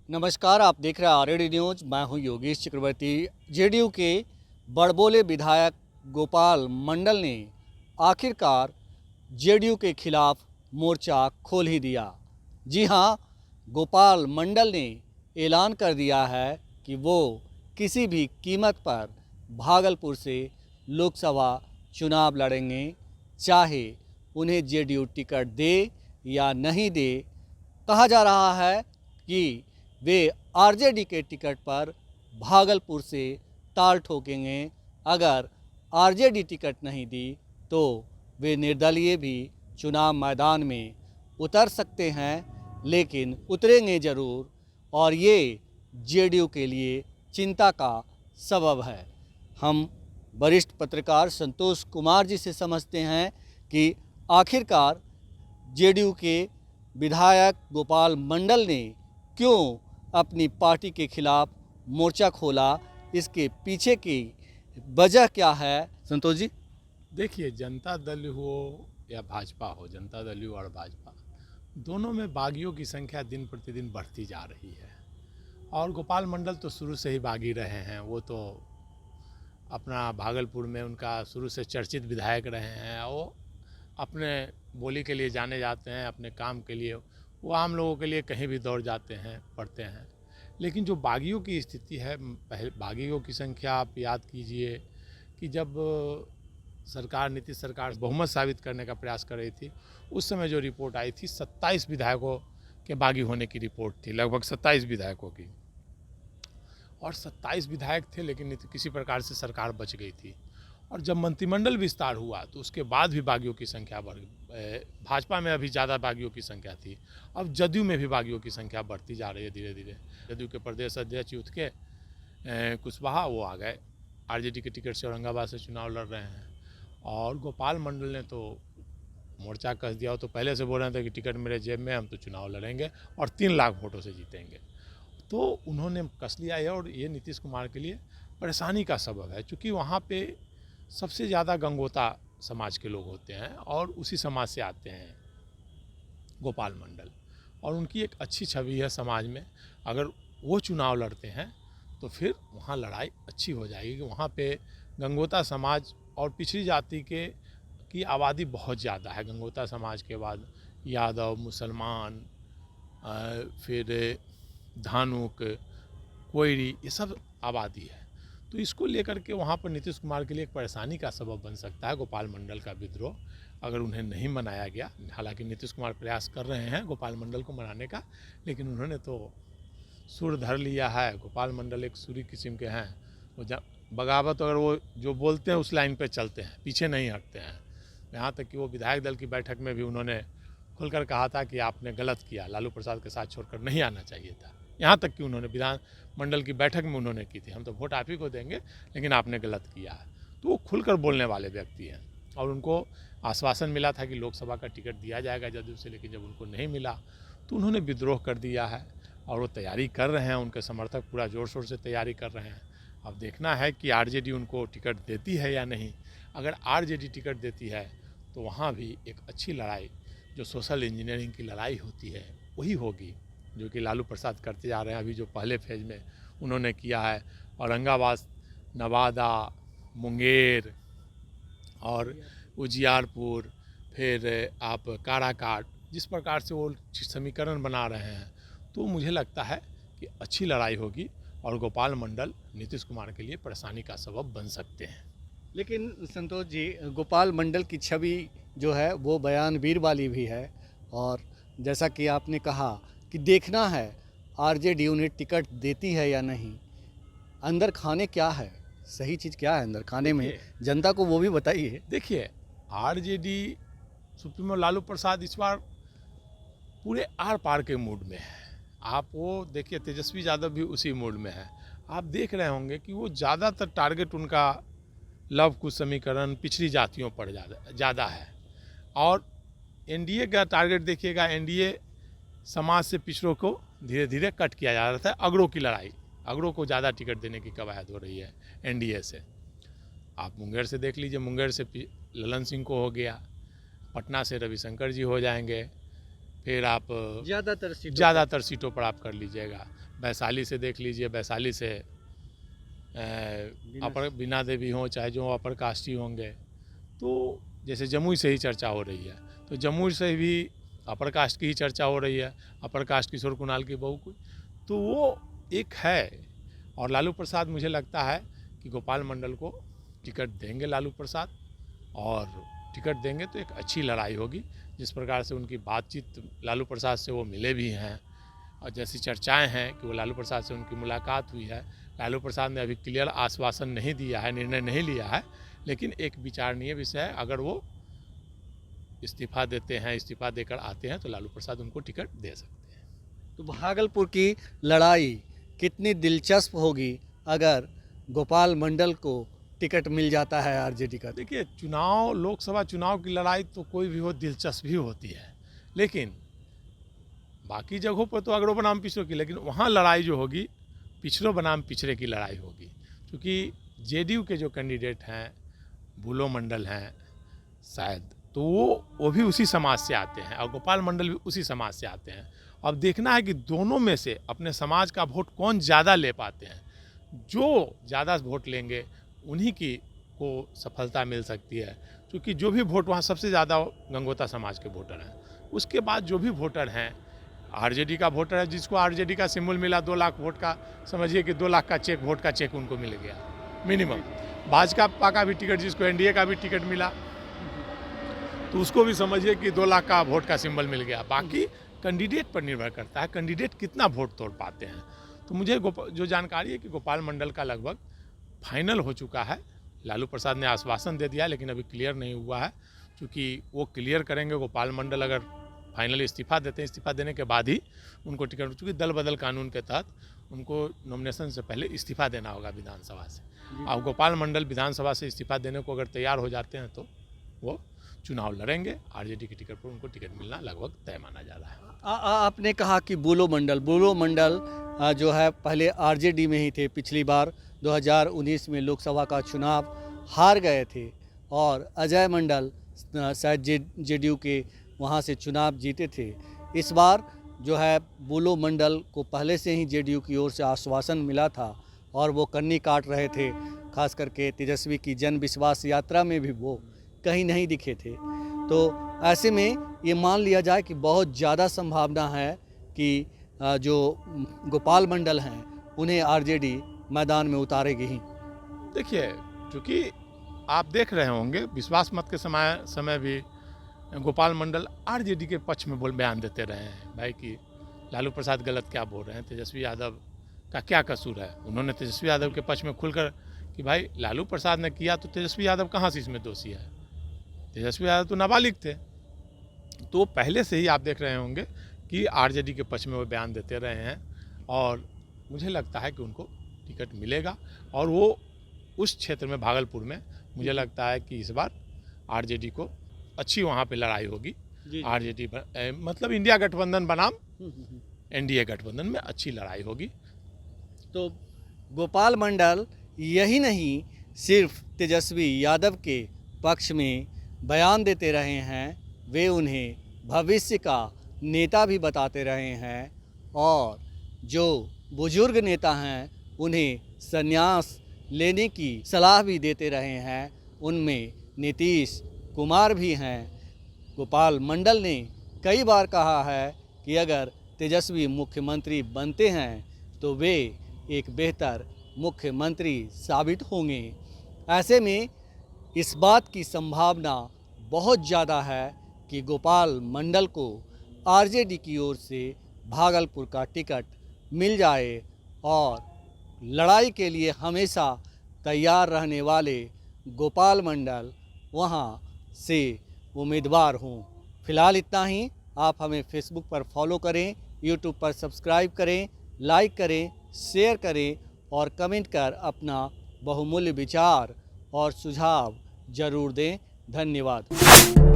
नमस्कार, आप देख रहे हैं आरएडी न्यूज। मैं हूं योगेश चक्रवर्ती। जेडीयू के बड़बोले विधायक गोपाल मंडल ने आखिरकार जेडीयू के खिलाफ मोर्चा खोल ही दिया। जी हां, गोपाल मंडल ने ऐलान कर दिया है कि वो किसी भी कीमत पर भागलपुर से लोकसभा चुनाव लड़ेंगे, चाहे उन्हें जेडीयू टिकट दे या नहीं दे। कहा जा रहा है कि वे आरजेडी के टिकट पर भागलपुर से ताल ठोकेंगे। अगर आरजेडी टिकट नहीं दी तो वे निर्दलीय भी चुनाव मैदान में उतर सकते हैं, लेकिन उतरेंगे ज़रूर, और ये जेडीयू के लिए चिंता का सबब है। हम वरिष्ठ पत्रकार संतोष कुमार जी से समझते हैं कि आखिरकार जेडीयू के विधायक गोपाल मंडल ने क्यों अपनी पार्टी के खिलाफ मोर्चा खोला, इसके पीछे की वजह क्या है। संतोष जी, देखिए, जनता दल हो या भाजपा हो, जनता दल हो और भाजपा दोनों में बागियों की संख्या दिन प्रतिदिन बढ़ती जा रही है। और गोपाल मंडल तो शुरू से ही बागी रहे हैं। वो तो अपना भागलपुर में उनका शुरू से चर्चित विधायक रहे हैं। वो अपने बोली के लिए जाने जाते हैं, अपने काम के लिए वो आम लोगों के लिए कहीं भी दौड़ जाते हैं, पढ़ते हैं। लेकिन जो बागियों की स्थिति है, पहले बागियों की संख्या आप याद कीजिए कि जब सरकार, नीतीश सरकार बहुमत साबित करने का प्रयास कर रही थी, उस समय जो रिपोर्ट आई थी 27 विधायकों के बागी होने की रिपोर्ट थी, लगभग 27 विधायकों की। और 27 विधायक थे, लेकिन किसी प्रकार से सरकार बच गई थी। और जब मंत्रिमंडल विस्तार हुआ तो उसके बाद भी बागियों की संख्या बढ़ गई। भाजपा में अभी ज़्यादा बागियों की संख्या थी, अब जदयू में भी बागियों की संख्या बढ़ती जा रही है धीरे धीरे। जदयू के प्रदेश अध्यक्ष युद्ध के कुशवाहा वो आ गए, आरजेडी के टिकट से औरंगाबाद से चुनाव लड़ रहे हैं। और गोपाल मंडल ने तो मोर्चा कस दिया। वो तो पहले से बोल रहे थे कि टिकट मेरे जेब में, हम तो चुनाव लड़ेंगे और 3 लाख वोटों से जीतेंगे। तो उन्होंने कस लिया है और ये नीतीश कुमार के लिए परेशानी का सबब है, क्योंकि वहाँ पे सबसे ज़्यादा गंगोता समाज के लोग होते हैं और उसी समाज से आते हैं गोपाल मंडल, और उनकी एक अच्छी छवि है समाज में। अगर वो चुनाव लड़ते हैं तो फिर वहाँ लड़ाई अच्छी हो जाएगी। वहाँ पे गंगोता समाज और पिछड़ी जाति की आबादी बहुत ज़्यादा है। गंगोता समाज के बाद यादव, मुसलमान, फिर धानुक, कोयरी, ये सब आबादी है। तो इसको लेकर के वहाँ पर नीतीश कुमार के लिए एक परेशानी का सबब बन सकता है गोपाल मंडल का विद्रोह, अगर उन्हें नहीं मनाया गया। हालांकि नीतीश कुमार प्रयास कर रहे हैं गोपाल मंडल को मनाने का, लेकिन उन्होंने तो सुर धर लिया है। गोपाल मंडल एक सूरी किस्म के हैं। वो बगावत, अगर वो जो बोलते हैं उस लाइन पे चलते हैं, पीछे नहीं हटते हैं। यहाँ तक कि वो विधायक दल की बैठक में भी उन्होंने खुलकर कहा था कि आपने गलत किया, लालू प्रसाद के साथ छोड़कर नहीं आना चाहिए था। यहाँ तक कि उन्होंने विधान मंडल की बैठक में उन्होंने की थी, हम तो वोट आप ही को देंगे, लेकिन आपने गलत किया है। तो वो खुलकर बोलने वाले व्यक्ति हैं। और उनको आश्वासन मिला था कि लोकसभा का टिकट दिया जाएगा जदयू से, लेकिन जब उनको नहीं मिला तो उन्होंने विद्रोह कर दिया है। और वो तैयारी कर रहे हैं, उनके समर्थक पूरा ज़ोर शोर से तैयारी कर रहे हैं। अब देखना है कि आरजेडी उनको टिकट देती है या नहीं। अगर आरजेडी टिकट देती है तो वहाँ भी एक अच्छी लड़ाई, जो सोशल इंजीनियरिंग की लड़ाई होती है, वही होगी, जो कि लालू प्रसाद करते जा रहे हैं। अभी जो पहले फेज में उन्होंने किया है, औरंगाबाद, नवादा, मुंगेर और उजियारपुर, फिर आप काराकाट, जिस प्रकार से वो समीकरण बना रहे हैं, तो मुझे लगता है कि अच्छी लड़ाई होगी और गोपाल मंडल नीतीश कुमार के लिए परेशानी का सबब बन सकते हैं। लेकिन संतोष जी, गोपाल मंडल की छवि जो है वो बयानवीर वाली भी है, और जैसा कि आपने कहा कि देखना है आरजेडी उन्हें टिकट देती है या नहीं। अंदर खाने क्या है, सही चीज़ क्या है अंदर खाने में, जनता को वो भी बताइए। देखिए, आरजेडी सुप्रीमो लालू प्रसाद इस बार पूरे आर पार के मूड में है। आप वो देखिए, तेजस्वी यादव भी उसी मूड में है। आप देख रहे होंगे कि वो ज़्यादातर टारगेट उनका लव कुश समीकरण, पिछड़ी जातियों पर ज़्यादा है। और एनडीए का टारगेट देखिएगा, एनडीए समाज से पिछड़ों को धीरे धीरे कट किया जा रहा था। अगड़ों की लड़ाई, अगड़ों को ज़्यादा टिकट देने की कवायद हो रही है एनडीए से। आप मुंगेर से देख लीजिए, मुंगेर से ललन सिंह को हो गया, पटना से रविशंकर जी हो जाएंगे, फिर आप ज़्यादातर सीटों पर आप कर लीजिएगा। वैशाली से देख लीजिए, वैशाली से अपर बीना देवी हों, चाहे जो अपर कास्ट ही होंगे, तो जैसे जमुई से ही चर्चा हो रही है, तो जमुई से भी अपर कास्ट की ही चर्चा हो रही है, अपर कास्ट किशोर कुणाल की बहू को, तो वो एक है। और लालू प्रसाद, मुझे लगता है कि गोपाल मंडल को टिकट देंगे लालू प्रसाद, और टिकट देंगे तो एक अच्छी लड़ाई होगी। जिस प्रकार से उनकी बातचीत लालू प्रसाद से वो मिले भी हैं, और जैसी चर्चाएं हैं कि वो लालू प्रसाद से उनकी मुलाकात हुई है। लालू प्रसाद ने अभी क्लियर आश्वासन नहीं दिया है, निर्णय नहीं लिया है, लेकिन एक विचारणीय विषय है। अगर वो इस्तीफा देते हैं, इस्तीफा देकर आते हैं, तो लालू प्रसाद उनको टिकट दे सकते हैं। तो भागलपुर की लड़ाई कितनी दिलचस्प होगी अगर गोपाल मंडल को टिकट मिल जाता है आरजेडी का? देखिए, चुनाव, लोकसभा चुनाव की लड़ाई तो कोई भी हो दिलचस्प ही होती है, लेकिन बाकी जगहों पर तो अगड़ों बनाम पिछड़ों की, लेकिन वहाँ लड़ाई जो होगी पिछड़ों बनाम पिछड़े की लड़ाई होगी। क्योंकि जेडीयू के जो कैंडिडेट हैं, बुलो मंडल हैं शायद, तो वो भी उसी समाज से आते हैं, और गोपाल मंडल भी उसी समाज से आते हैं। अब देखना है कि दोनों में से अपने समाज का वोट कौन ज़्यादा ले पाते हैं। जो ज़्यादा वोट लेंगे उन्हीं की को सफलता मिल सकती है, क्योंकि जो भी वोट वहाँ सबसे ज़्यादा गंगोता समाज के वोटर हैं। उसके बाद जो भी वोटर हैं, आरजेडी का वोटर है, जिसको आरजेडी का सिंबल मिला 2 लाख वोट का, समझिए कि 2 लाख का चेक, वोट का चेक उनको मिल गया मिनिमम। भाजपा का भी टिकट, जिसको एनडीए का भी टिकट मिला, तो उसको भी समझिए कि 2 लाख का वोट का सिंबल मिल गया। बाकी कैंडिडेट पर निर्भर करता है, कैंडिडेट कितना वोट तोड़ पाते हैं। तो मुझे जो जानकारी है कि गोपाल मंडल का लगभग फाइनल हो चुका है। लालू प्रसाद ने आश्वासन दे दिया, लेकिन अभी क्लियर नहीं हुआ है, क्योंकि वो क्लियर करेंगे। गोपाल मंडल अगर फाइनली इस्तीफा देते हैं, इस्तीफा देने के बाद ही उनको टिकट, चूँकि दल बदल कानून के तहत उनको नॉमिनेशन से पहले इस्तीफा देना होगा विधानसभा से। अब गोपाल मंडल विधानसभा से इस्तीफा देने को अगर तैयार हो जाते हैं, तो वो चुनाव लड़ेंगे। आरजेडी की टिकट पर उनको टिकट मिलना लगभग तय माना जा रहा है। आपने कहा कि बुलो मंडल जो है पहले आरजेडी में ही थे। पिछली बार 2019 में लोकसभा का चुनाव हार गए थे, और अजय मंडल शायद जेडीयू के वहाँ से चुनाव जीते थे। इस बार जो है बुलो मंडल को पहले से ही जेडीयू की ओर से आश्वासन मिला था, और वो कन्नी काट रहे थे। खास करके तेजस्वी की जन विश्वास यात्रा में भी वो कहीं नहीं दिखे थे। तो ऐसे में ये मान लिया जाए कि बहुत ज़्यादा संभावना है कि जो गोपाल मंडल हैं उन्हें आरजेडी मैदान में उतारेगी ही। देखिए, क्योंकि आप देख रहे होंगे विश्वास मत के समय भी गोपाल मंडल आरजेडी के पक्ष में बयान देते रहे हैं, भाई कि लालू प्रसाद गलत क्या बोल रहे हैं, तेजस्वी यादव का क्या कसूर है। उन्होंने तेजस्वी यादव के पक्ष में खुलकर कि भाई लालू प्रसाद ने किया, तो तेजस्वी यादव कहाँ से इसमें दोषी है। तेजस्वी यादव तो नाबालिग थे। तो पहले से ही आप देख रहे होंगे कि आरजेडी के पक्ष में वो बयान देते रहे हैं, और मुझे लगता है कि उनको टिकट मिलेगा। और वो उस क्षेत्र में, भागलपुर में, मुझे लगता है कि इस बार आरजेडी को अच्छी वहाँ पे लड़ाई होगी। आरजेडी मतलब इंडिया गठबंधन बनाम एनडीए गठबंधन में अच्छी लड़ाई होगी। तो गोपाल मंडल यही नहीं, सिर्फ तेजस्वी यादव के पक्ष में बयान देते रहे हैं, वे उन्हें भविष्य का नेता भी बताते रहे हैं, और जो बुजुर्ग नेता हैं उन्हें संन्यास लेने की सलाह भी देते रहे हैं। उनमें नीतीश कुमार भी हैं। गोपाल मंडल ने कई बार कहा है कि अगर तेजस्वी मुख्यमंत्री बनते हैं तो वे एक बेहतर मुख्यमंत्री साबित होंगे। ऐसे में इस बात की संभावना बहुत ज़्यादा है कि गोपाल मंडल को आरजेडी की ओर से भागलपुर का टिकट मिल जाए, और लड़ाई के लिए हमेशा तैयार रहने वाले गोपाल मंडल वहां से उम्मीदवार हों। फिलहाल इतना ही। आप हमें फेसबुक पर फॉलो करें, यूट्यूब पर सब्सक्राइब करें, लाइक करें, शेयर करें, और कमेंट कर अपना बहुमूल्य विचार और सुझाव ज़रूर दें। धन्यवाद।